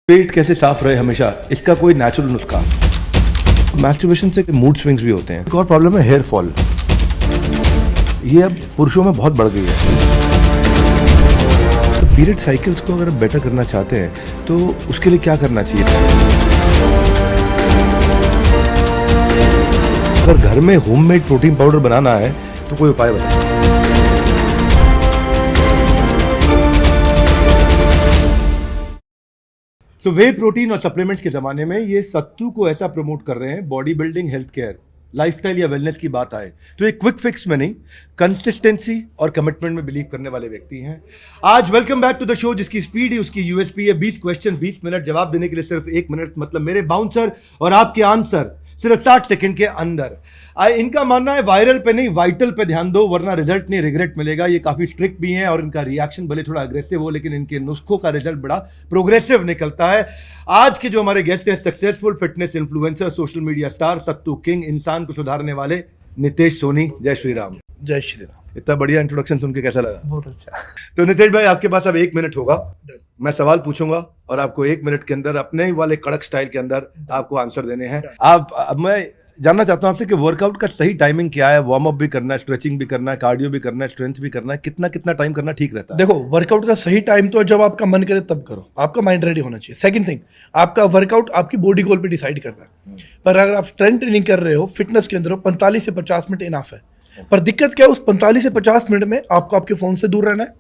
पेट कैसे साफ रहे हमेशा, इसका कोई नेचुरल नुस्खा। मैस्टरबेशन से मूड स्विंग्स भी होते हैं। एक और प्रॉब्लम है हेयर फॉल, ये अब पुरुषों में बहुत बढ़ गई है। तो पीरियड साइकिल्स को अगर बेटर करना चाहते हैं तो उसके लिए क्या करना चाहिए? अगर घर में होममेड प्रोटीन पाउडर बनाना है तो कोई उपाय बताओ। तो वे प्रोटीन और सप्लीमेंट्स के जमाने में ये सत्तू को ऐसा प्रमोट कर रहे हैं, body building, health care, lifestyle या वेलनेस की बात आए तो ये क्विक फिक्स में नहीं, कंसिस्टेंसी और कमिटमेंट में बिलीव करने वाले व्यक्ति हैं। आज welcome back to the show, जिसकी स्पीड ही उसकी यूएसपी है। 20 क्वेश्चन 20 मिनट, जवाब देने के लिए सिर्फ 1 मिनट, मतलब मेरे बाउंसर और आपके आंसर सिर्फ 60 सेकंड के अंदर। इनका मानना है वायरल पे नहीं वाइटल पे ध्यान दो, वरना रिजल्ट नहीं रिग्रेट मिलेगा। ये काफी स्ट्रिक्ट भी हैं और इनका रिएक्शन भले थोड़ा अग्रेसिव हो, लेकिन इनके नुस्खों का रिजल्ट बड़ा प्रोग्रेसिव निकलता है। आज के जो हमारे गेस्ट हैं, successful fitness influencer, social media star, sattu king, इंसान को सुधारने वाले नितेश सोनी। जय श्री राम। जय श्री राम। इतना बढ़िया इंट्रोडक्शन सुन के कैसा लगा? बहुत अच्छा। तो नितेश भाई, आपके पास अब 1 मिनट होगा। मैं सवाल पूछूंगा और आपको 1 मिनट के अंदर अपने वाले कड़क स्टाइल के अंदर आपको आंसर देने हैं। अब मैं जानना चाहता हूं आपसे कि वर्कआउट का सही टाइमिंग क्या है? वार्म अप भी करना है, स्ट्रेचिंग भी करना है, कार्डियो भी करना है, स्ट्रेंथ भी करना है, कितना कितना टाइम करना ठीक रहता है? देखो, वर्कआउट का सही टाइम तो जब आपका मन करे तब करो, आपका माइंड रेडी होना चाहिए। सेकंड थिंग, आपका वर्कआउट आपकी बॉडी गोल पे डिसाइड करता है। पर अगर आप स्ट्रेंथ ट्रेनिंग कर रहे हो, फिटनेस के अंदर हो, 45 से 50 मिनट इनफ है। पर दिक्कत क्या है, उस 45 से 50 मिनट में आपको आपके फोन से दूर रहना है,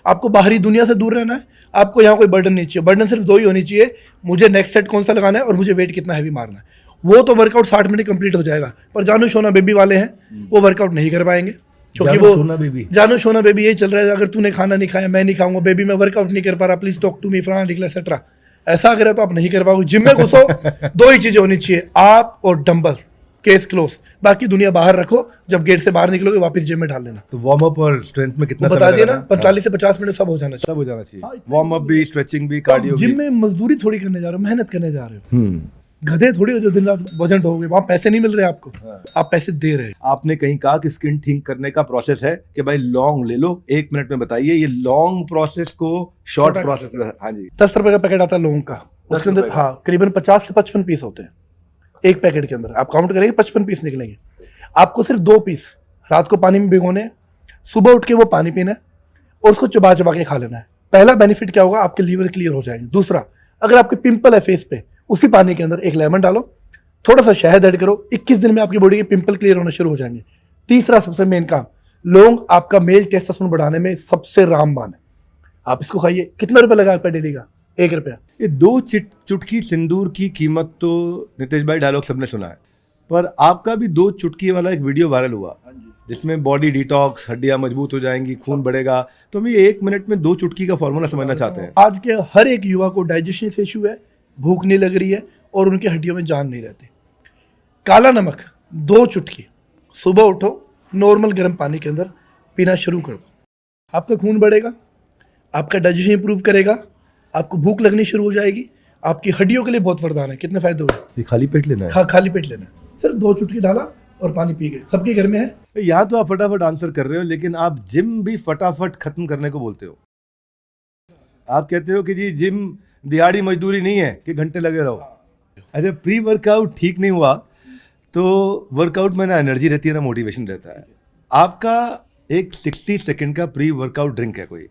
आपको बाहरी दुनिया से दूर रहना है, आपको यहाँ कोई बर्डन नहीं चाहिए। बर्डन सिर्फ 2 ही होनी चाहिए, मुझे नेक्स्ट सेट कौन सा लगाना है और मुझे वेट कितना हैवी मारना है। वो तो वर्कआउट 60 मिनट कंप्लीट हो जाएगा। पर जानू शोना बेबी वाले हैं, वो वर्कआउट नहीं कर पाएंगे, क्योंकि वो जानू शोना बेबी यही चल रहा है, अगर तूने खाना नहीं खाया मैं नहीं खाऊंगा, बेबी मैं वर्कआउट नहीं कर पा रहा, प्लीज टॉक टू मी, फलाना निकला एक्सेट्रा। ऐसा अगर है तो आप नहीं कर पाओगे। जिम में घुसो, 2 ही चीजें होनी चाहिए, आप और डंबल, केस क्लोज, बाकी दुनिया बाहर रखो। जब गेट से बाहर निकलोगे वापस जिम में डाल लेना। तो वार्म अप और स्ट्रेंथ में कितना बता दिया ना, 45 से 50 मिनट सब हो जाना चाहिए। सब हो जाना चाहिए, वार्म अप भी, स्ट्रेचिंग भी, कार्डियो भी। जिम में मजदूरी थोड़ी करने जा रहे हो, मेहनत करने जा रहे हो। गधे थोड़ी हो जो दिन रात वजन ढोगे, वहां पैसे नहीं मिल रहे आपको, आप पैसे दे रहे हैं। आपने कहीं कहा कि स्किन ठीक करने का प्रोसेस है कि भाई लॉन्ग ले लो। 1 मिनट में बताइए ये लॉन्ग प्रोसेस को शॉर्ट प्रोसेस में। हाँ जी, 10 रुपए का पैकेट आता है लौंग का, उसके अंदर हाँ करीबन 50 से 55 पीस होते हैं एक पैकेट के अंदर। आप काउंट करेंगे 55 पीस निकलेंगे। आपको सिर्फ 2 पीस रात को पानी में भिगोने हैं, सुबह उठ के वो पानी पीना है और उसको चबा चबा के खा लेना है। पहला बेनिफिट क्या होगा, आपके लीवर क्लियर हो जाएंगे। दूसरा, अगर आपके पिंपल है फेस पे, उसी पानी के अंदर एक लेमन डालो, थोड़ा सा शहद ऐड करो, 21 दिन में आपकी बॉडी के पिंपल क्लियर होना शुरू हो जाएंगे। तीसरा सबसे मेन काम, लौंग आपका मेल टेस्टोस्टेरोन बढ़ाने में सबसे रामबाण है। आप इसको खाइए। कितना रुपए लगा आपका डेली का? 1 रुपया। ये 2 चुटकी सिंदूर की कीमत तो नितेश भाई डायलॉग सबने सुना है, पर आपका भी 2 चुटकी वाला एक वीडियो वायरल हुआ जिसमें बॉडी डिटॉक्स, हड्डियां मजबूत हो जाएंगी, खून बढ़ेगा। तो हम ये 1 मिनट में 2 चुटकी का फॉर्मूला समझना चाहते हैं। आज के हर एक युवा को डाइजेशन से इशू है, भूख नहीं लग रही है और उनकी हड्डियों में जान नहीं रहती। काला नमक 2 चुटकी सुबह उठो, नॉर्मल गर्म पानी के अंदर पीना शुरू कर दो। आपका खून बढ़ेगा, आपका डाइजेशन इंप्रूव करेगा, आपको भूख लगनी शुरू हो जाएगी, आपकी हड्डियों के लिए बहुत वरदान है। कितने फायदे हुए? ये खाली पेट लेना है? हाँ, खाली पेट लेना है। सिर्फ 2 चुटकी डाला और पानी पी गए। सबके घर में है। यहाँ तो आप फटाफट आंसर कर रहे हो, लेकिन आप जिम भी फटाफट खत्म करने को बोलते हो। आप कहते हो कि जी जिम दिहाड़ी मजदूरी नहीं है कि घंटे लगे रहो। अच्छा, प्री वर्कआउट ठीक नहीं हुआ तो वर्कआउट में ना एनर्जी रहती है ना मोटिवेशन रहता है। आपका एक 60 सेकंड का प्री वर्कआउट ड्रिंक है कोई,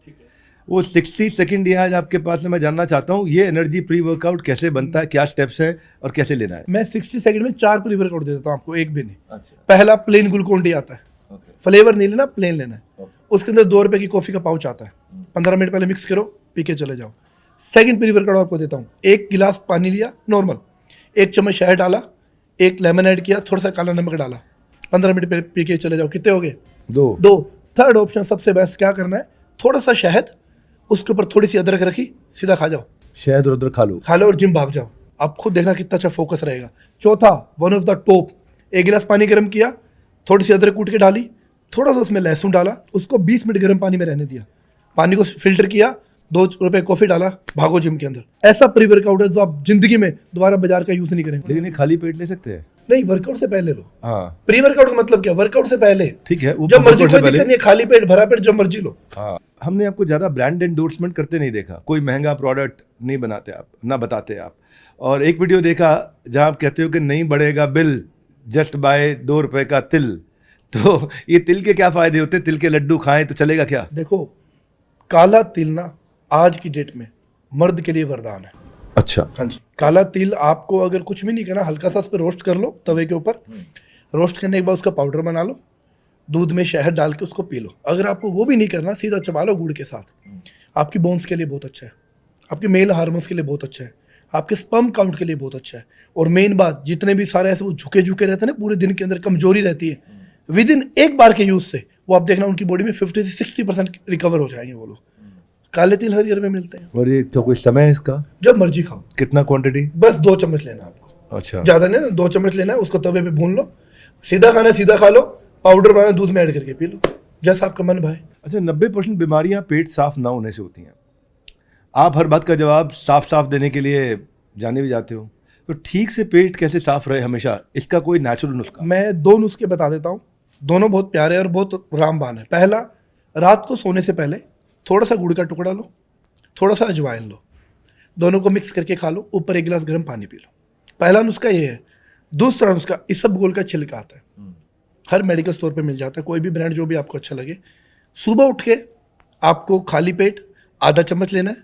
वो 60 सेकंड यहाँ आज आपके पास है। मैं जानना चाहता हूँ ये एनर्जी प्री वर्कआउट कैसे बनता है, क्या स्टेप्स है और कैसे लेना है? मैं 60 सेकंड में 4 प्री वर्कआउट दे देता हूँ आपको, एक भी नहीं। अच्छा। पहला प्लेन ग्लूकोन डी आता है, फ्लेवर नहीं लेना, प्लेन लेना है। उसके अंदर 2 रुपए की कॉफी का पाउच आता है, 15 मिनट पहले मिक्स करो, पी के चले जाओ। सेकंड प्री वर्कआउट आपको देता हूँ, 1 गिलास पानी लिया नॉर्मल, 1 चम्मच शहद डाला, 1 लेमन ऐड किया, थोड़ा सा काला नमक डाला, 15 मिनट पहले पी के चले जाओ। कितने हो गए? 2। थर्ड ऑप्शन सबसे बेस्ट, क्या करना है, थोड़ा सा शहद, उसके ऊपर थोड़ी सी अदरक रखी, सीधा खा जाओ। शहद और अदरक खा लो और जिम भाग जाओ। आप खुद देखना कितना अच्छा फोकस रहेगा। चौथा, वन ऑफ द टॉप, 1 गिलास पानी गर्म किया, थोड़ी सी अदरक कूट के डाली, थोड़ा सा उसमें लहसुन डाला, उसको 20 मिनट गर्म पानी में रहने दिया, पानी को फिल्टर किया, 2 रुपए कॉफी डाला, भागो जिम के अंदर। ऐसा प्री वर्कआउट है जो आप जिंदगी में दोबारा बाजार का यूज नहीं करेंगे। लेकिन ये खाली पेट ले सकते हैं? नहीं, वर्कआउट से पहले लो। हाँ प्री वर्कआउट का मतलब क्या? वर्कआउट से पहले ठीक है, वो जब मर्जी, workout से कोई पहले। दिक्कत नहीं है, खाली पेट भरा पेट जब मर्जी लो। हाँ, हमने आपको ज़्यादा ब्रांड एंडोर्समेंट करते नहीं देखा, कोई महंगा प्रोडक्ट नहीं बनाते आप, ना बताते आप। और एक वीडियो देखा जहाँ आप कहते हो कि नहीं बढ़ेगा बिल, जस्ट बाय 2 रुपए का तिल। तो ये तिल के क्या फायदे होते हैं? तिल के लड्डू खाएं तो चलेगा क्या? देखो, काला तिल ना आज की डेट में मर्द के लिए वरदान है। अच्छा, हाँ जी, काला तिल आपको अगर कुछ भी नहीं करना, हल्का सा उस पर रोस्ट कर लो तवे के ऊपर। रोस्ट करने के बाद उसका पाउडर बना लो, दूध में शहद डाल के उसको पी लो। अगर आपको वो भी नहीं करना, सीधा चबा लो गुड़ के साथ। आपकी बोन्स के लिए बहुत अच्छा है, आपके मेल हार्मोन्स के लिए बहुत अच्छा है, आपके स्पर्म काउंट के लिए बहुत अच्छा है। और मेन बात, जितने भी सारे ऐसे वो झुके झुके रहते हैं ना, पूरे दिन के अंदर कमजोरी रहती है, विद इन एक बार के यूज से वो आप देखना उनकी बॉडी में 50 से 60% रिकवर हो जाएंगे वो लोग। काले तिल हर ईयर में मिलते हैं। और ये तो कोई समय है इसका? जब मर्जी खाओ। कितना क्वांटिटी? बस 2 चम्मच लेना आपको, अच्छा, ज्यादा नहीं, 2 चम्मच लेना है, उसको तवे पे भून लो। सीधा खाना है सीधा खा लो, पाउडर बनाना दूध में ऐड करके पी लो, जैसा आपका मन भाई। अच्छा, 90% बीमारियां पेट साफ ना होने से होती हैं। आप हर बात का जवाब साफ साफ देने के लिए जाने भी जाते हो, तो ठीक से पेट कैसे साफ रहे हमेशा, इसका कोई नेचुरल नुस्खा? मैं 2 नुस्खे बता देता हूँ, दोनों बहुत प्यारे और बहुत रामबाण है। पहला, रात को सोने से पहले थोड़ा सा गुड़ का टुकड़ा लो, थोड़ा सा अजवाइन लो, दोनों को मिक्स करके खा लो, ऊपर 1 गिलास गर्म पानी पी लो। पहला नुस्खा ये है। दूसरा नुस्खा, इसबगोल का छिलका आता है, हर मेडिकल स्टोर पे मिल जाता है, कोई भी ब्रांड जो भी आपको अच्छा लगे। सुबह उठ के आपको खाली पेट आधा चम्मच लेना है,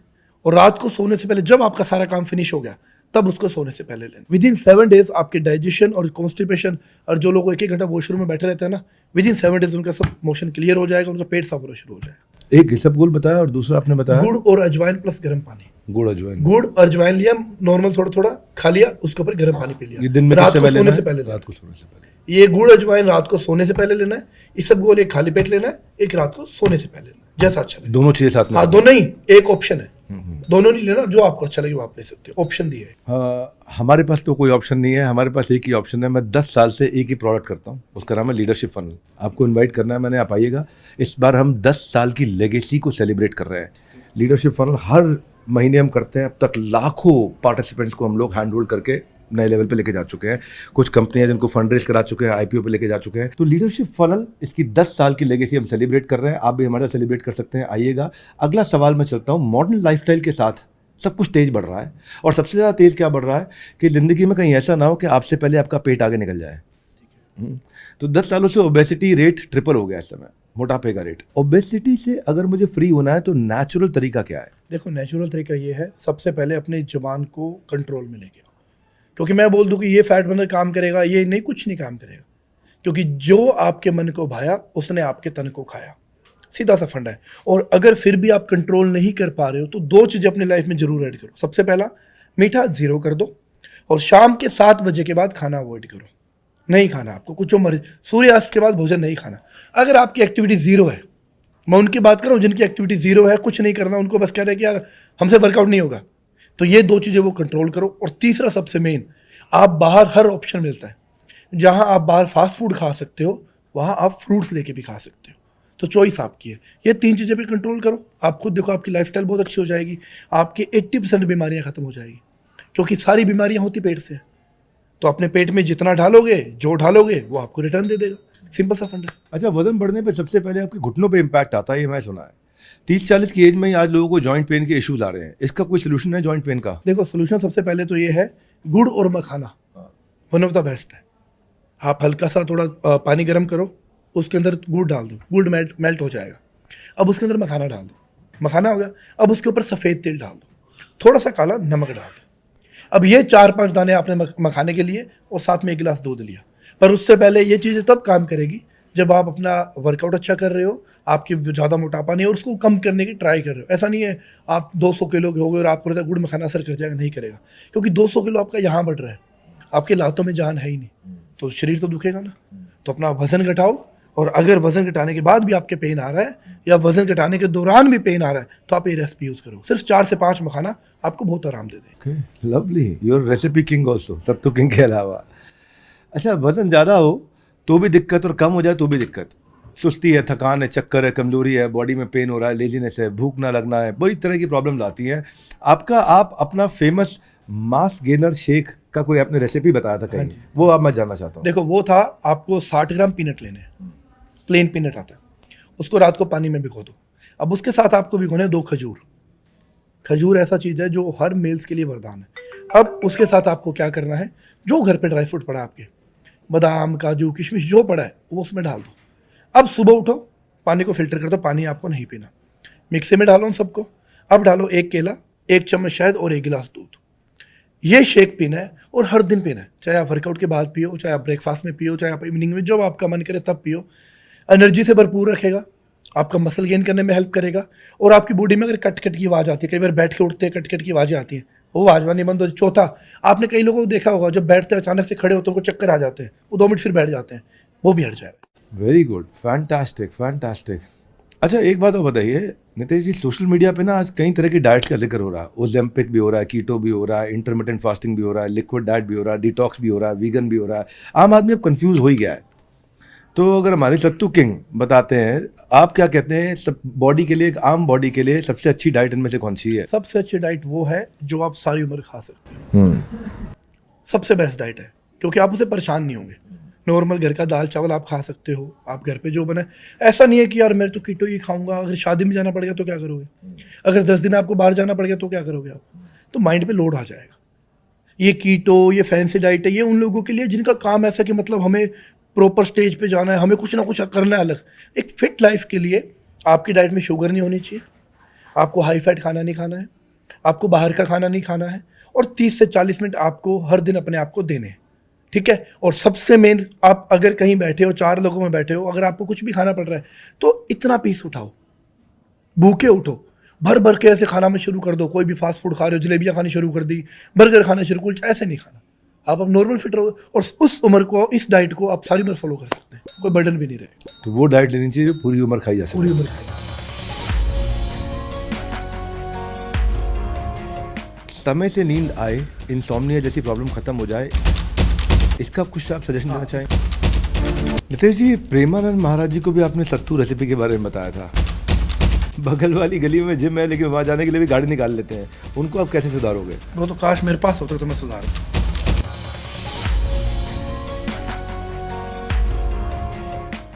और रात को सोने से पहले जब आपका सारा काम फिनिश हो गया तब उसको सोने से पहले लेना। विद इन 7 डेज आपके डाइजेशन और कॉन्स्टिपेशन, और जो लोग 1-1 घंटा वॉशरूम में बैठे रहते हैं ना, विद इन 7 डेज उनका सब मोशन क्लियर हो जाएगा, उनका पेट साफ होना शुरू हो जाएगा। एक इसबगोल बताया और दूसरा आपने बताया गुड़ और अजवाइन प्लस गर्म पानी। गुड़ अजवाइन। गुड़ और अजवाइन लिया नॉर्मल, थोड़ा थोड़ा खा लिया, उसके ऊपर गर्म पानी पी लिया। ये दिन में रात किससे को पहले सोने लेना से है? पहले लेना। रात को सोने से पहले। ये गुड़ अजवाइन रात को सोने से पहले लेना है, इसबगोल एक खाली पेट लेना है, एक रात को सोने से पहले लेना है, जैसा अच्छा लगे। दोनों चीजें साथ में? हाँ, दोनों ही, एक ऑप्शन है, दोनों नहीं लेना, जो आपको अच्छा लगे वो आप ले सकते हो, ऑप्शन दिए है। हमारे पास तो कोई ऑप्शन नहीं है, हमारे पास एक ही ऑप्शन है। मैं 10 साल से एक ही प्रोडक्ट करता हूँ, उसका नाम है लीडरशिप फनल। आपको इनवाइट करना है मैंने, आप आइएगा। इस बार हम 10 साल की लेगेसी को सेलिब्रेट कर रहे हैं। लीडरशिप फनल हर महीने हम करते हैं, अब तक लाखों पार्टिसिपेंट्स को हम लोग हैंड होल्ड करके नए लेवल पे लेके जा चुके हैं। कुछ कंपनियां जिनको फंड रेज करा चुके हैं, आईपीओ पे लेके जा चुके हैं। तो लीडरशिप फनल, इसकी 10 साल की लेगेसी हम सेलिब्रेट कर रहे हैं। आप भी हमारे साथ सेलिब्रेट कर सकते हैं, आइएगा। अगला सवाल मैं चलता हूँ, मॉडर्न लाइफस्टाइल के साथ सब कुछ तेज बढ़ रहा है, और सबसे ज़्यादा तेज क्या बढ़ रहा है कि ज़िंदगी में कहीं ऐसा ना हो कि आपसे पहले आपका पेट आगे निकल जाए। तो 10 सालों से ओबेसिटी रेट ट्रिपल हो गया इस समय, मोटापे का रेट। ओबेसिटी से अगर मुझे फ्री होना है तो नेचुरल तरीका क्या है? देखो, नेचुरल तरीका ये है, सबसे पहले अपने जुबान को कंट्रोल में लेके आओ। क्योंकि मैं बोल दूं कि ये फैट बर्नर काम करेगा, ये नहीं, कुछ नहीं काम करेगा। क्योंकि जो आपके मन को भाया उसने आपके तन को खाया, सीधा सा फंडा है। और अगर फिर भी आप कंट्रोल नहीं कर पा रहे हो तो 2 चीज़ें अपनी लाइफ में जरूर ऐड करो। सबसे पहला, मीठा 0 कर दो, और शाम के 7 बजे के बाद खाना अवॉइड करो, नहीं खाना आपको, कुछ जो मर्जी। सूर्यास्त के बाद भोजन नहीं खाना। अगर आपकी एक्टिविटी 0 है, मैं उनकी बात कर रहा हूँ जिनकी एक्टिविटी 0 है, कुछ नहीं करना, उनको बस कह रहे हैं कि यार हमसे वर्कआउट नहीं होगा, तो ये 2 चीज़ें वो कंट्रोल करो। और तीसरा सबसे मेन, आप बाहर हर ऑप्शन मिलता है, जहाँ आप बाहर फास्ट फूड खा सकते हो वहाँ आप फ्रूट्स लेके भी खा सकते हो, तो चॉइस आपकी है। ये 3 चीज़ें भी कंट्रोल करो, आप खुद देखो आपकी लाइफस्टाइल बहुत अच्छी हो जाएगी, आपकी 80% बीमारियाँ खत्म हो जाएगी, क्योंकि सारी बीमारियाँ होती पेट से। तो अपने पेट में जितना ढालोगे, जो ढालोगे वो आपको रिटर्न दे देगा, सिंपल सा फंड है। अच्छा, वजन बढ़ने पे सबसे पहले आपके घुटनों पे इम्पैक्ट आता है, ये मैं सुना है। 30-40 की एज में ही आज लोगों को जॉइंट पेन के इश्यूज आ रहे हैं, इसका कोई सोल्यूशन है जॉइंट पेन का? देखो, सोल्यूशन सबसे पहले तो ये है, गुड़ और मखाना वन ऑफ द बेस्ट है। आप हल्का सा थोड़ा पानी गर्म करो, उसके अंदर गुड़ डाल दो, गुड़ मेल्ट हो जाएगा। अब उसके अंदर मखाना डाल दो, मखाना हो गया। अब उसके ऊपर सफ़ेद तिल डाल दो, थोड़ा सा काला नमक डाल दो। अब ये 4-5 दाने आपने मखाने के लिए, और साथ में 1 गिलास दूध लिया। पर उससे पहले ये चीज़ें तब काम करेगी जब आप अपना वर्कआउट अच्छा कर रहे हो, आपकी ज़्यादा मोटापा नहीं है, और उसको कम करने की ट्राई कर रहे हो। ऐसा नहीं है आप 200 किलो के हो गए और आपको लगता है गुड़ मखाना असर कर जाएगा, नहीं करेगा। क्योंकि 200 किलो आपका यहाँ बढ़ रहा है, आपके लातों में जान है ही नहीं, तो शरीर तो दुखेगा ना। तो अपना वजन घटाओ, और अगर वजन घटाने के बाद भी आपके पेन आ रहा है, या वजन घटाने के दौरान भी पेन आ रहा है, तो आप ये रेसिपी यूज़ करो। सिर्फ 4 से 5 मखाना आपको बहुत आराम दे देगा। Lovely, your recipe king also, सब तो किंग के अलावा। अच्छा, वजन ज़्यादा हो तो भी दिक्कत, और कम हो जाए तो भी दिक्कत। सुस्ती है, थकान है, चक्कर है, कमजोरी है, बॉडी में पेन हो रहा है, लेजीनेस है, भूख ना लगना है, बड़ी तरह की प्रॉब्लम्स आती हैं। आप अपना फेमस मास गेनर शेक का कोई आपने रेसिपी बताया था कहीं, वो अब मैं जानना चाहता हूँ। देखो वो था, आपको 60 ग्राम पीनट लेने हैं, प्लेन पीनट आता है, उसको रात को पानी में भिगो दो। अब उसके साथ आपको भिगोने 2 खजूर। खजूर ऐसा चीज़ है जो हर मेल्स के लिए वरदान है। अब उसके साथ आपको क्या करना है, जो घर पे ड्राई फ्रूट पड़ा है आपके, बादाम काजू किशमिश जो पड़ा है वो उसमें डाल दो। अब सुबह उठो, पानी को फिल्टर कर दो, पानी आपको नहीं पीना, मिक्सी में डालो उन सबको। अब डालो 1 केला, 1 चम्मच शहद और 1 गिलास दूध। ये शेक पीना है और हर दिन पीना है, चाहे आप वर्कआउट के बाद पियो, चाहे आप ब्रेकफास्ट में पियो, चाहे आप इवनिंग में, जब आपका मन करे तब पियो। एनर्जी से भरपूर रखेगा, आपका मसल गेन करने में हेल्प करेगा। और आपकी बॉडी में अगर कट कट की आवाज़ आती है, कई बार बैठ के उठते कट कट की आवाज़ें आती हैं, वो आवाज़ नहीं बंद हो। चौथा, आपने कई लोगों को देखा होगा जब बैठते हैं अचानक से खड़े होते हैं उनको चक्कर आ जाते हैं, वो 2 मिनट फिर बैठ जाते हैं, वो भी हट जाएगा। Very good, fantastic fantastic. अच्छा एक बात और बताइए नितेश जी, सोशल मीडिया पे ना आज कई तरह की डाइट्स का जिक्र हो रहा है। ओजेम्पिक भी हो रहा है, कीटो भी हो रहा है, इंटरमिटेंट फास्टिंग भी हो रहा है, लिक्विड डाइट भी हो रहा है, डिटॉक्स भी हो रहा है, वीगन भी हो रहा है। आम आदमी अब कंफ्यूज हो ही गया है। तो अगर हमारे सत्तू किंग बताते हैं, आप क्या कहते हैं, सब बॉडी के लिए, एक आम बॉडी के लिए सबसे अच्छी डाइट इनमें से कौन सी है? सबसे अच्छी डाइट वो है जो आप सारी उम्र खा सकते हो। सबसे बेस्ट डाइट है, क्योंकि आप उसे परेशान नहीं होंगे। नॉर्मल घर का दाल चावल आप खा सकते हो, आप घर पे जो बने। ऐसा नहीं है कि यार मैं तो कीटो ही खाऊंगा, अगर शादी में जाना पड़ेगा तो क्या करोगे, अगर 10 दिन आपको बाहर जाना पड़ेगा तो क्या करोगे आप, तो माइंड पे लोड आ जाएगा। ये कीटो, ये फैंसी डाइट है, ये उन लोगों के लिए जिनका काम ऐसा कि मतलब हमें प्रॉपर स्टेज पे जाना है, हमें कुछ ना कुछ करना है अलग। एक फिट लाइफ के लिए आपकी डाइट में शुगर नहीं होनी चाहिए, आपको हाई फैट खाना नहीं खाना है, आपको बाहर का खाना नहीं खाना है, और 30 से 40 मिनट आपको हर दिन अपने आप को देने हैं, ठीक है। और सबसे मेन, आप अगर कहीं बैठे हो, 4 लोगों में बैठे हो, अगर आपको कुछ भी खाना पड़ रहा है तो इतना पीस उठाओ, भूखे उठो, भर भर के ऐसे खाना में शुरू कर दो। कोई भी फास्ट फूड खा रहे हो, जलेबियाँ खानी शुरू कर दी, बर्गर खाना शुरू, कुछ ऐसे नहीं खाना। आप अब नॉर्मल फिट रहो, और उस उम्र को, इस डाइट को आप सारी उम्र फॉलो कर सकते हैं, कोई बर्डन भी नहीं रहेगा। तो वो डाइट लेनी चाहिए जो पूरी उम्र खाई जा सकती पूरी है। उम्र खाएगा। समय से नींद आए, इंसोम्निया जैसी प्रॉब्लम खत्म हो जाए, इसका कुछ आप सजेशन देना चाहें? नितेश जी, प्रेमानंद महाराज जी को भी आपने सत्तू रेसिपी के बारे में बताया था। बगल वाली गली में जिम है, लेकिन वहाँ जाने के लिए भी गाड़ी निकाल लेते हैं, उनको आप कैसे सुधारोगे? वो तो काश मेरे पास होता तो मैं सुधार।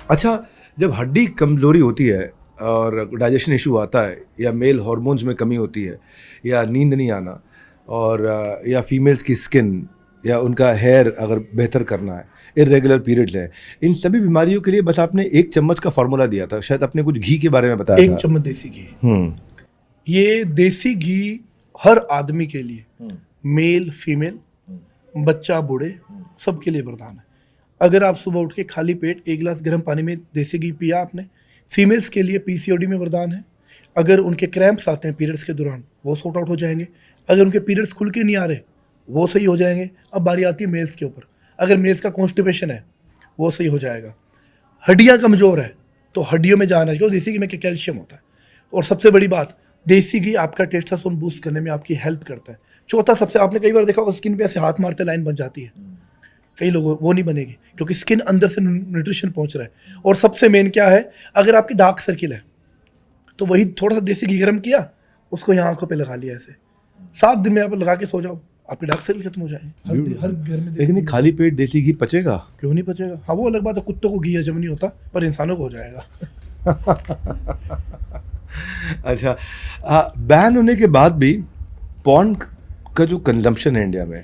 अच्छा, जब हड्डी कमजोरी होती है और डाइजेशन इशू आता है, या मेल हार्मोन्स में कमी होती है, या नींद नहीं आना, और या फीमेल्स की स्किन या उनका हेयर अगर बेहतर करना है, इरेगुलर पीरियड्स हैं, इन सभी बीमारियों के लिए बस आपने 1 चम्मच का फॉर्मूला दिया था, शायद आपने कुछ घी के बारे में बताया 1 था। चम्मच देसी घी। ये देसी घी हर आदमी के लिए, मेल फीमेल, बच्चा बूढ़े, सबके लिए वरदान है। अगर आप सुबह उठ के खाली पेट 1 गिलास गर्म पानी में देसी घी पिया आपने, फीमेल्स के लिए पीसीओडी में वरदान है। अगर उनके क्रैम्प्स आते हैं पीरियड्स के दौरान, वो सॉर्ट आउट हो जाएंगे। अगर उनके पीरियड्स खुल के नहीं आ रहे, वो सही हो जाएंगे। अब बारी आती है मेल्स के ऊपर, अगर मेल्स का कॉन्स्टिपेशन है, वो सही हो जाएगा। हड्डियाँ कमज़ोर है तो हड्डियों में जाना चाहिए, देसी घी में कैल्शियम होता है। और सबसे बड़ी बात, देसी घी आपका टेस्टोस्टेरोन बूस्ट करने में आपकी हेल्प करता है। चौथा, सबसे आपने कई बार देखा होगा स्किन पे ऐसे हाथ मारते लाइन बन जाती है, कई लोगों वो नहीं बनेगी, क्योंकि स्किन अंदर से न्यूट्रिशन पहुंच रहा है। और सबसे मेन क्या है, अगर आपकी डार्क सर्किल है तो वही थोड़ा सा देसी घी गर्म किया, उसको यहाँ आंखों पे लगा लिया, ऐसे 7 दिन में आप लगा के सो जाओ, आपकी डार्क सर्किल खत्म हो जाएंगे। हर घर में लेकिन ये खाली पेट देसी घी पचेगा? क्यों नहीं पचेगा? हाँ, वो अलग बात है, कुत्तों को घी हजम नहीं होता, पर इंसानों को हो जाएगा। अच्छा, बैन होने के बाद भी पॉर्न का जो कंजम्पशन है इंडिया में,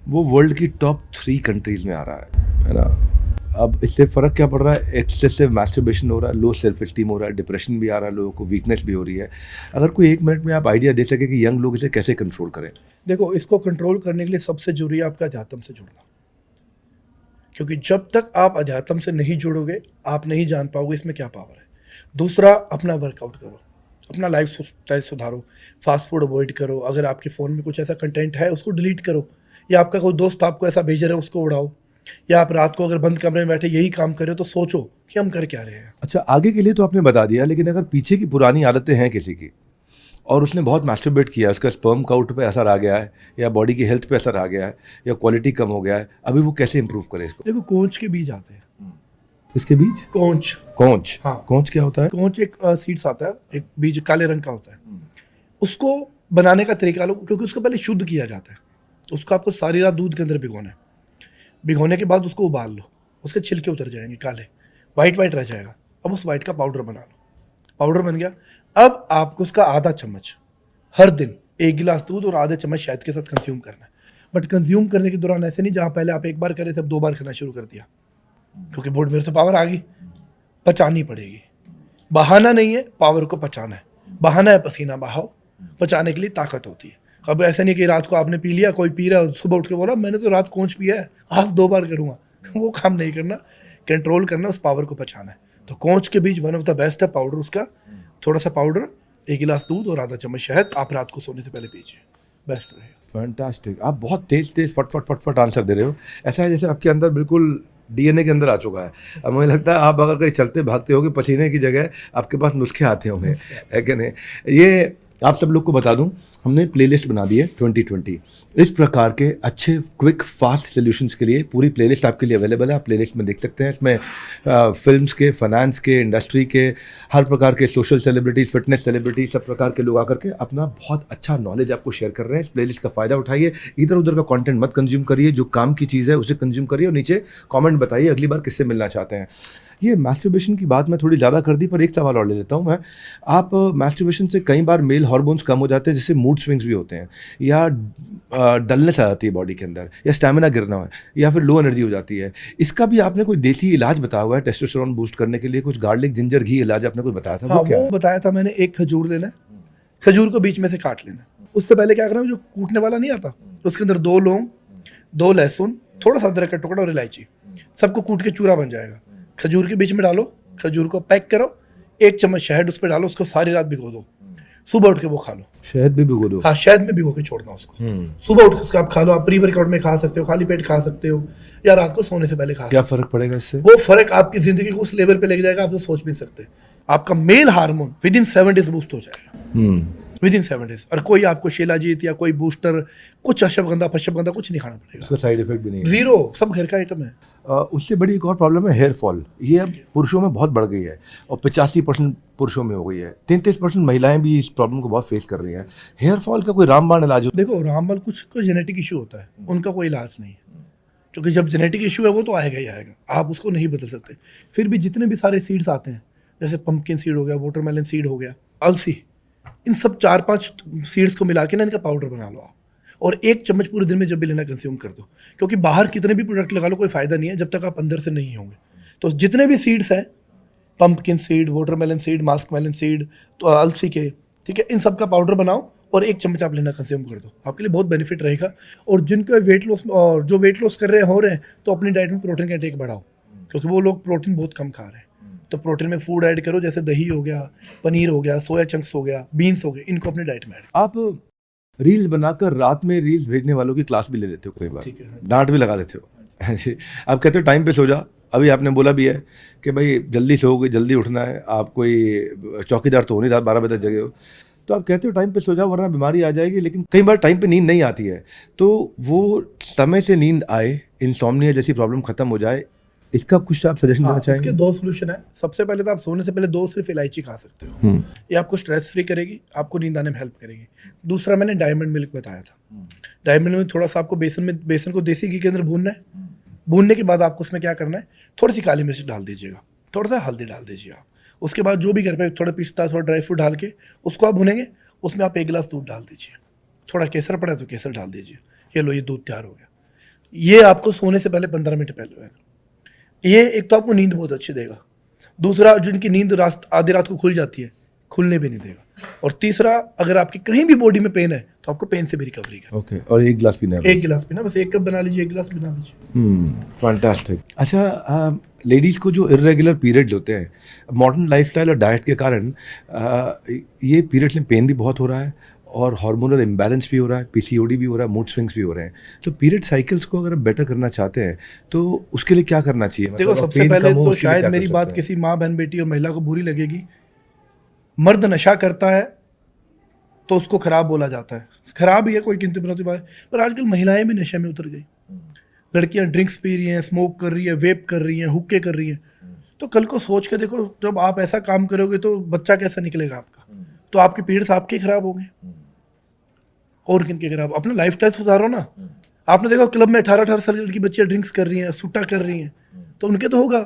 वो वर्ल्ड की टॉप 3 कंट्रीज में आ रहा है ना। अब इससे फ़र्क क्या पड़ रहा है? एक्सेसिव मैस्टरबेशन हो रहा है, लो सेल्फ एस्टीम हो रहा है, डिप्रेशन भी आ रहा है, लोगों को वीकनेस भी हो रही है। अगर कोई 1 मिनट में आप आइडिया दे सके कि यंग लोग इसे कैसे कंट्रोल करें? देखो, इसको कंट्रोल करने के लिए सबसे जरूरी है आपका अध्यात्म से जुड़ना, क्योंकि जब तक आप अध्यात्म से नहीं जुड़ोगे आप नहीं जान पाओगे इसमें क्या पावर है। दूसरा, अपना वर्कआउट करो, अपना लाइफ स्टाइल सुधारो, फास्ट फूड अवॉइड करो, अगर आपके फ़ोन में कुछ ऐसा कंटेंट है उसको डिलीट करो, या आपका कोई दोस्त आपको ऐसा भेज रहा है उसको उड़ाओ, या आप रात को अगर बंद कमरे में बैठे यही काम कर रहे हो तो सोचो कि हम कर क्या रहे हैं। अच्छा, आगे के लिए तो आपने बता दिया, लेकिन अगर पीछे की पुरानी आदतें हैं किसी की और उसने बहुत मैस्टरबेट किया, उसका स्पर्म काउंट पे असर आ गया है, या बॉडी की हेल्थ पे असर आ गया है, या क्वालिटी कम हो गया है, अभी वो कैसे इंप्रूव करे इसको? देखो, कोंच के बीज आते हैं। इसके बीज? कोंच। कोंच? हाँ। कोंच क्या होता है? कोंच एक सीड्स आता है, एक बीज काले रंग का होता है। उसको बनाने का तरीका लो, क्योंकि उसको पहले शुद्ध किया जाता है, उसको आपको सारी रात दूध के अंदर भिगोना है। भिगोने के बाद उसको उबाल लो, उसके छिलके उतर जाएंगे काले, वाइट वाइट रह जाएगा। अब उस वाइट का पाउडर बना लो, पाउडर बन गया। अब आपको उसका आधा चम्मच हर दिन 1 गिलास दूध और आधे चम्मच शहद के साथ कंज्यूम करना है। बट कंज्यूम करने के दौरान ऐसे नहीं जहाँ पहले आप एक बार करे थे अब 2 बार करना शुरू कर दिया, क्योंकि बॉडी में तो पावर आ गई, पचानी पड़ेगी। बहाना नहीं है, पावर को पचाना है। बहाना है पसीना बहाओ, पचाने के लिए ताकत होती है। अब ऐसा नहीं कि रात को आपने पी लिया, कोई पी रहा है, सुबह उठ के बोला मैंने तो रात कोंच पिया है, आज 2 बार करूँगा, वो काम नहीं करना। कंट्रोल करना, उस पावर को पचाना है। तो कोंच के बीच वन ऑफ द बेस्ट है पाउडर उसका, थोड़ा सा पाउडर, 1 गिलास दूध और आधा चम्मच शहद, आप रात को सोने से पहले पीजिए, बेस्ट रहेगा। फैंटास्टिक, आप बहुत तेज तेज फट आंसर दे रहे हो। ऐसा है जैसे आपके अंदर बिल्कुल डीएनए के अंदर आ चुका है। अब मुझे लगता है आप अगर कहीं चलते भागते होगे, पसीने की जगह आपके पास नुस्खे आते होंगे, है कि नहीं? ये आप सब लोग को बता दूं, हमने प्लेलिस्ट बना दी है 2020। इस प्रकार के अच्छे क्विक फास्ट सॉल्यूशंस के लिए पूरी प्लेलिस्ट आपके लिए अवेलेबल है। आप प्लेलिस्ट में देख सकते हैं। इसमें फिल्म्स के, फाइनेंस के, इंडस्ट्री के, हर प्रकार के सोशल सेलिब्रिटीज़, फिटनेस सेलिब्रिटीज, सब प्रकार के लोग आकर के अपना बहुत अच्छा नॉलेज आपको शेयर कर रहे हैं। इस प्लेलिस्ट का फ़ायदा उठाइए, इधर उधर का कंटेंट मत कंज्यूम करिए, जो काम की चीज़ है उसे कंज्यूम करिए और नीचे कमेंट बताइए अगली बार किससे मिलना चाहते हैं। ये मैस्टरबेशन की बात मैं थोड़ी ज़्यादा कर दी, पर एक सवाल और ले लेता हूँ मैं। आप मैस्टरबेशन से कई बार मेल हार्मोन्स कम हो जाते हैं, जिससे मूड स्विंग्स भी होते हैं, या डलनेस आ जाती है बॉडी के अंदर, या स्टैमिना गिरना है, या फिर लो एनर्जी हो जाती है। इसका भी आपने कोई देसी इलाज बताया हुआ है टेस्टोस्टेरोन बूस्ट करने के लिए? कुछ गार्लिक जिंजर घी इलाज आपने कोई बताया था? हाँ, वो क्या वो बताया था मैंने। एक खजूर लेना है, खजूर को बीच में से काट लेना है। उससे पहले क्या करना है, जो कूटने वाला नहीं आता, उसके अंदर 2 लौंग, 2 लहसुन, थोड़ा सा अदरक का टुकड़ा और इलायची, सबको कूट के चूरा बन जाएगा। खजूर के बीच में डालो, खजूर को पैक करो, 1 चम्मच शहद उस पर डालो, उसको सारी रात भिगो दो, सुबह उठ के वो खा लो। शहद भी भिगो दो? हाँ, शहद में भिगो के छोड़ना उसको। सुबह उठ के उसको आप खा लो। आप प्री वर्कआउट में खा सकते हो, खाली पेट खा सकते हो, या रात को सोने से पहले खा सकते क्या फ़र्क पड़ेगा इससे? हो। वो फर्क आपकी जिंदगी को उस लेवल पे लेके जाएगा, आप तो सोच भी नहीं सकते। आपका male hormone with in 7 days boost हो जाएगा, विद इन 7 डेज। और कोई आपको शिलाजीत या कोई बूस्टर, कुछ अश्वगंधा पश्वगंधा कुछ नहीं खाना पड़ेगा। उसका साइड इफेक्ट भी नहीं है? जीरो, सब घर का आइटम है। उससे बड़ी एक और प्रॉब्लम है हेयर फॉल। ये अब पुरुषों में बहुत बढ़ गई है और 85% पुरुषों में हो गई है। 33% महिलाएं भी इस प्रॉब्लम को बहुत फेस कर रही हैं। हेयर फॉल का कोई रामबाण इलाज हो? देखो, रामबाण कुछ को जेनेटिक इशू होता है, उनका कोई इलाज नहीं है, क्योंकि जब जेनेटिक इशू है वो तो आएगा ही आएगा, आप उसको नहीं बदल सकते। फिर भी जितने भी सारे सीड्स आते हैं, जैसे पंपकिन सीड हो गया, वाटरमेलन सीड हो गया, अलसी, इन सब 4-5 सीड्स को मिला के ना इनका पाउडर बना लो आप, और 1 चम्मच पूरे दिन में जब भी लेना कंज्यूम कर दो। क्योंकि बाहर कितने भी प्रोडक्ट लगा लो, कोई फ़ायदा नहीं है जब तक आप अंदर से नहीं होंगे। तो जितने भी सीड्स हैं, pumpkin seed, watermelon seed, muskmelon seed, तो अलसी के, ठीक है, इन सब का पाउडर बनाओ और 1 चम्मच आप लेना कंज्यूम कर दो, आपके लिए बहुत बेनिफिट रहेगा। और जिनका वेट लॉस, और जो वेट लॉस कर रहे हो रहे हैं, तो अपनी डाइट में प्रोटीन का इंटेक बढ़ाओ, क्योंकि वो लोग प्रोटीन बहुत कम खा रहे हैं। तो प्रोटीन में फूड ऐड करो, जैसे दही हो गया, पनीर हो गया, सोया चंक्स हो गया, बीन्स हो गए, इनको अपनी डाइट में ऐड। आप रील्स बनाकर रात में रील्स भेजने वालों की क्लास भी ले लेते हो कई बार, ठीक है, डांट भी लगा लेते हो जी। आप कहते हो टाइम पे सो जा। अभी आपने बोला भी है कि भाई जल्दी सोओगे, जल्दी उठना है, आप कोई चौकीदार तो हो नहीं, रात 12 बजे तक जगे हो, तो आप कहते हो टाइम पे सो जाओ वरना बीमारी आ जाएगी। लेकिन कई बार टाइम पे नींद नहीं आती है, तो वो समय से नींद आए, इंसोम्निया जैसी प्रॉब्लम खत्म हो जाए, इसका कुछ आप सजेशन देना चाहेंगे? इसके 2 सोल्यूशन है। सबसे पहले तो आप सोने से पहले 2 सिर्फ इलायची खा सकते हो, ये आपको स्ट्रेस फ्री करेगी, आपको नींद आने में हेल्प करेगी। दूसरा मैंने डायमंड मिल्क बताया था। डायमंड में थोड़ा सा आपको बेसन को देसी घी के अंदर भूनना है। भूनने के बाद आपको उसमें क्या करना है, थोड़ी सी काली मिर्च डाल दीजिएगा, थोड़ा सा हल्दी डाल दीजिए आप। उसके बाद जो भी घर पे थोड़ा पिस्ता, थोड़ा ड्राई फ्रूट डाल के उसको आप भुनेंगे, उसमें आप 1 गिलास दूध डाल दीजिए, थोड़ा केसर पड़ा है तो केसर डाल दीजिए, ये लो, ये दूध तैयार हो गया। ये आपको सोने से पहले 15 मिनट पहले, ये एक तो आपको नींद बहुत अच्छी देगा। दूसरा, जिनकी नींद आधी रात को खुल जाती है, खुलने भी नहीं देगा। और तीसरा, अगर आपकी कहीं भी बॉडी में पेन है तो आपको पेन से भी रिकवरी है। ओके, और 1 गिलास पीना है? 1 गिलास पीना, बस 1 कप बना लीजिए, 1 गिलास बना लीजिए। फैंटास्टिक। अच्छा, लेडीज़ को जो इरेगुलर पीरियड्स होते हैं, मॉडर्न लाइफस्टाइल और डाइट के कारण ये पीरियड्स में पेन भी बहुत हो रहा है और हार्मोनल इम्बैलेंस भी हो रहा है, पीसीओडी भी हो रहा है, मूड स्विंग्स भी हो रहे हैं। तो पीरियड साइकिल्स को अगर बेटर करना चाहते हैं तो उसके लिए क्या करना चाहिए? देखो, मतलब सबसे पेन पहले कम हो, तो उसके लिए शायद क्या मेरी कर बात सकते हैं? किसी माँ, बहन, बेटी और महिला को बुरी लगेगी। मर्द नशा करता है तो उसको खराब बोला जाता है, खराब ही है, कोई गिनती बनती बात। पर आजकल महिलाएं भी नशे में उतर गई। लड़कियां ड्रिंक्स पी रही हैं, स्मोक कर रही है, वेप कर रही हैं, हुक्के कर रही हैं। तो कल को सोच के देखो, जब आप ऐसा काम करोगे तो बच्चा कैसा निकलेगा आपका? तो आपके पीरियड्स आपके खराब होंगे। और किन के, अगर आप अपना लाइफ स्टाइल सुधारो ना। आपने देखा क्लब में 18-18 साल की बच्चियाँ ड्रिंक्स कर रही हैं, सुट्टा कर रही हैं, तो उनके तो होगा।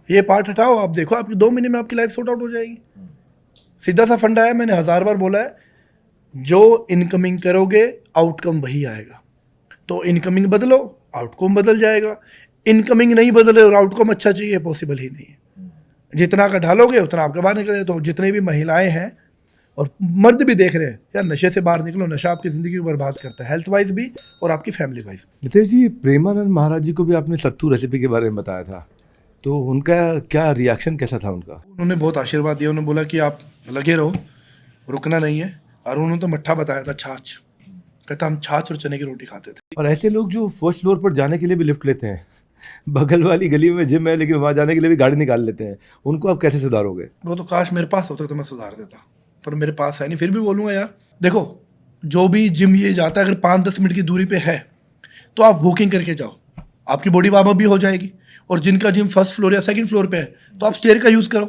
ये पार्ट हटाओ, आप देखो आपकी 2 महीने में आपकी लाइफ सॉर्ट आउट हो जाएगी। सीधा सा फंडा है, मैंने 1000 बार बोला है, जो इनकमिंग करोगे आउटकम वही आएगा। तो इनकमिंग बदलो, आउटकम बदल जाएगा। इनकमिंग नहीं बदले और आउटकम अच्छा चाहिए, पॉसिबल ही नहीं है। जितना का ढालोगे उतना आपके बाहर निकले। तो जितनी भी महिलाएं हैं और मर्द भी देख रहे हैं, यार नशे से बाहर निकलो। नशा आपकी ज़िंदगी को बर्बाद करता है, हेल्थ वाइज भी और आपकी फैमिली वाइज भी। नितेश जी, प्रेमानंद महाराज जी को भी आपने सत्तू रेसिपी के बारे में बताया था, तो उनका क्या रिएक्शन कैसा था उनका? उन्होंने बहुत आशीर्वाद दिया। उन्होंने बोला कि आप लगे रहो, रुकना नहीं है। और उन्होंने तो मट्ठा बताया था, छाछ। कहता हम छाछ और चने की रोटी खाते थे। और ऐसे लोग जो फर्स्ट फ्लोर पर जाने के लिए भी लिफ्ट लेते हैं, बगल वाली गली में जिम है लेकिन वहाँ जाने के लिए भी गाड़ी निकाल लेते हैं, उनको आप कैसे सुधारोगे? वो तो काश मेरे पास होता तो मैं सुधार देता, पर मेरे पास है नहीं। फिर भी बोलूँगा यार, देखो जो भी जिम ये जाता है, अगर 5-10 मिनट की दूरी पे है तो आप वॉकिंग करके जाओ, आपकी बॉडी वार्म अप भी हो जाएगी। और जिनका जिम फर्स्ट फ्लोर या सेकंड फ्लोर पे है तो आप स्टेयर का यूज़ करो,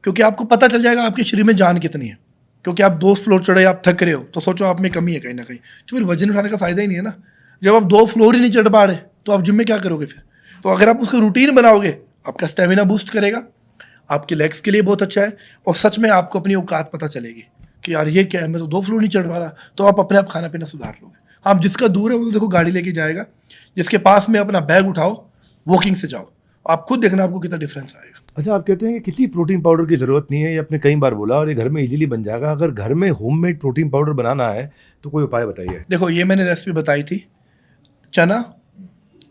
क्योंकि आपको पता चल जाएगा आपके शरीर में जान कितनी है। क्योंकि आप 2 फ्लोर चढ़े, आप थक रहे हो, तो सोचो आप में कमी है कहीं ना कहीं, तो फिर वजन उठाने का फायदा ही नहीं है ना। जब आप 2 फ्लोर ही नहीं चढ़ पा रहे तो आप जिम में क्या करोगे फिर? तो अगर आप उसका रूटीन बनाओगे, आपका स्टेमिना बूस्ट करेगा, आपके लेग्स के लिए बहुत अच्छा है। और सच में आपको अपनी औकात पता चलेगी कि यार ये क्या है, मैं तो 2 फ्लोर नहीं चढ़ पा रहा। तो आप अपने आप खाना पीना सुधार लोगे। आप जिसका दूर है वो तो देखो गाड़ी लेके जाएगा, जिसके पास में अपना बैग उठाओ, वॉकिंग से जाओ, आप खुद देखना आपको कितना डिफरेंस आएगा। अच्छा, आप कहते हैं कि किसी प्रोटीन पाउडर की ज़रूरत नहीं है, ये आपने कई बार बोला, और ये घर में इजीली बन जाएगा। अगर घर में होममेड प्रोटीन पाउडर बनाना है तो कोई उपाय बताइए। देखो ये मैंने रेसिपी बताई थी, चना,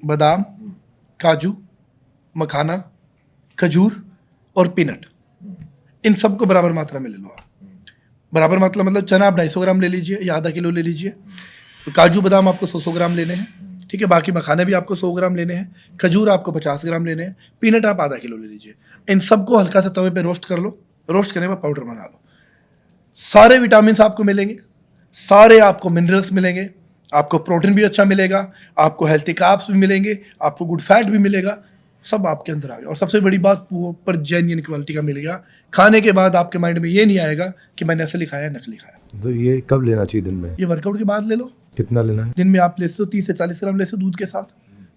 बादाम, काजू, मखाना, खजूर और पीनट, इन सबको बराबर मात्रा में ले लो आप। बराबर मात्रा मतलब चना आप 250 ग्राम ले लीजिए या आधा किलो ले लीजिए। काजू बादाम आपको 100 ग्राम लेने हैं, ठीक है। बाकी मखाने भी आपको 100 ग्राम लेने हैं। खजूर आपको 50 ग्राम लेने हैं। पीनट आप आधा किलो ले लीजिए। इन सबको हल्का सा तवे पे रोस्ट कर लो। रोस्ट करने के बाद पाउडर बना लो। सारे विटामिन आपको मिलेंगे, सारे आपको मिनरल्स मिलेंगे, आपको प्रोटीन भी अच्छा मिलेगा, आपको हेल्थी कार्ब्स भी मिलेंगे, आपको गुड फैट भी मिलेगा, सब आपके अंदर आ गया। और सबसे बड़ी बात, पर जेन्युइन क्वालिटी का मिलेगा। खाने के बाद आपके माइंड में ये नहीं आएगा कि मैंने असली खाया नकली खाया। तो ये कब लेना चाहिए दिन में? ये वर्कआउट के बाद ले लो। कितना लेना है? दिन में आप ले सकते हो 30 से 40 ग्राम ले सकते हो दूध के साथ,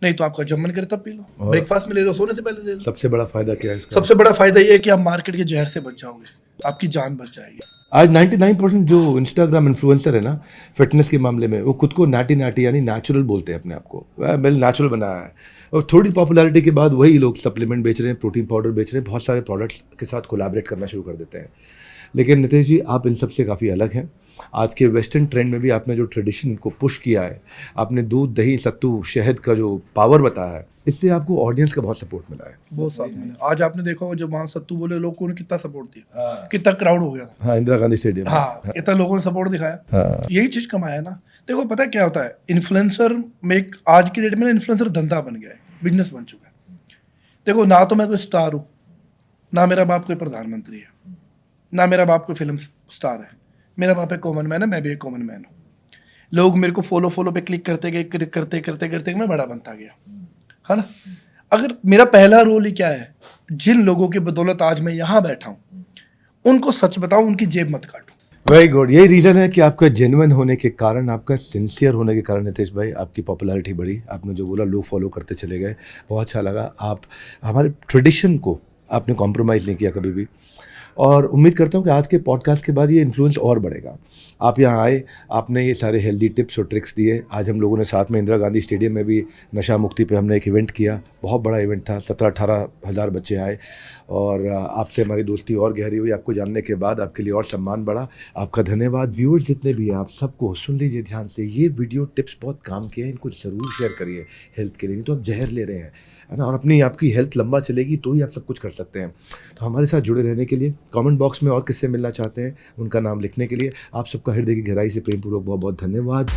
नहीं तो आपका जब मन करे तब पी लो। ब्रेकफास्ट में ले लो, सोने से पहले ले लो। सबसे बड़ा फायदा क्या है इसका? सबसे बड़ा फायदा ये है कि आप मार्केट के जहर से बच जाओगे, आपकी जान बच जाएगी। आज 99% जो इंस्टाग्राम इन्फ्लुएंसर है ना फिटनेस के मामले में, वो खुद को नाटी नाटी यानी नेचुरल बोलते हैं अपने आप को। मैंने नेचुरल बनाया है। और थोड़ी पॉपुलैरिटी के बाद वही लोग सप्लीमेंट बेच रहे हैं, प्रोटीन पाउडर बेच रहे हैं, बहुत सारे प्रोडक्ट्स के साथ कोलैबोरेट करना शुरू कर देते हैं। लेकिन नितेश जी, आप इन सब से काफ़ी अलग हैं। आज के वेस्टर्न ट्रेंड में भी आपने जो ट्रेडिशन को पुश किया है, आपने दूध, दही, सत्तू, शहद का जो पावर बताया है, इससे आपको ऑडियंस का बहुत सपोर्ट मिला है। बहुत साथ में आज आपने देखा हो, जब वहाँ सत्तू बोले लोगों ने कितना सपोर्ट दिया, कितना क्राउड हो गया। हाँ, इंदिरा गांधी स्टेडियम। हाँ, कितना लोगों ने सपोर्ट दिखाया। हाँ। यही चीज कमाया ना। देखो पता है क्या होता है, इन्फ्लुएंसर में एक आज की डेट में ना इन्फ्लुएंसर धंधा बन गया है, बिजनेस बन चुका है। देखो ना तो मैं कोई स्टार हूँ, ना मेरा बाप कोई प्रधानमंत्री है, ना मेरा बाप कोई फिल्म स्टार है। मेरा बाप एक कॉमन मैन है, मैं भी एक कॉमन मैन हूँ। लोग मेरे को फॉलो पे क्लिक करते गए, करते करते मैं बड़ा बनता गया, है ना। अगर मेरा पहला रोल ही क्या है, जिन लोगों की बदौलत आज मैं यहाँ बैठा हूँ, उनको सच बताऊँ, उनकी जेब मत काटूँ। Very good. यही रीज़न है कि आपका जेन्युइन होने के कारण, आपका सिंसियर होने के कारण नितेश भाई आपकी पॉपुलैरिटी बढ़ी। आपने जो बोला लोग फॉलो करते चले गए, बहुत अच्छा लगा। आप हमारे ट्रेडिशन को आपने कॉम्प्रोमाइज़ नहीं किया कभी भी। और उम्मीद करता हूँ कि आज के पॉडकास्ट के बाद ये इन्फ्लुएंस और बढ़ेगा। आप यहाँ आए, आपने ये सारे हेल्दी टिप्स और ट्रिक्स दिए। आज हम लोगों ने साथ में इंदिरा गांधी स्टेडियम में भी नशा मुक्ति पे हमने एक इवेंट किया, बहुत बड़ा इवेंट था। 17-18 हज़ार बच्चे आए और आपसे हमारी दोस्ती और गहरी हुई। आपको जानने के बाद आपके लिए और सम्मान बढ़ा। आपका धन्यवाद। व्यूअर्स जितने भी हैं, आप सबको सुन लीजिए ध्यान से, ये वीडियो टिप्स बहुत काम के हैं, इनको ज़रूर शेयर करिए हेल्थ के लिए। नहीं तो आप जहर ले रहे हैं, है ना। और अपनी आपकी हेल्थ लंबा चलेगी तो ही आप सब कुछ कर सकते हैं। तो हमारे साथ जुड़े रहने के लिए, कमेंट बॉक्स में और किससे मिलना चाहते हैं उनका नाम लिखने के लिए आप सबका हृदय की गहराई से प्रेमपूर्वक बहुत बहुत धन्यवाद।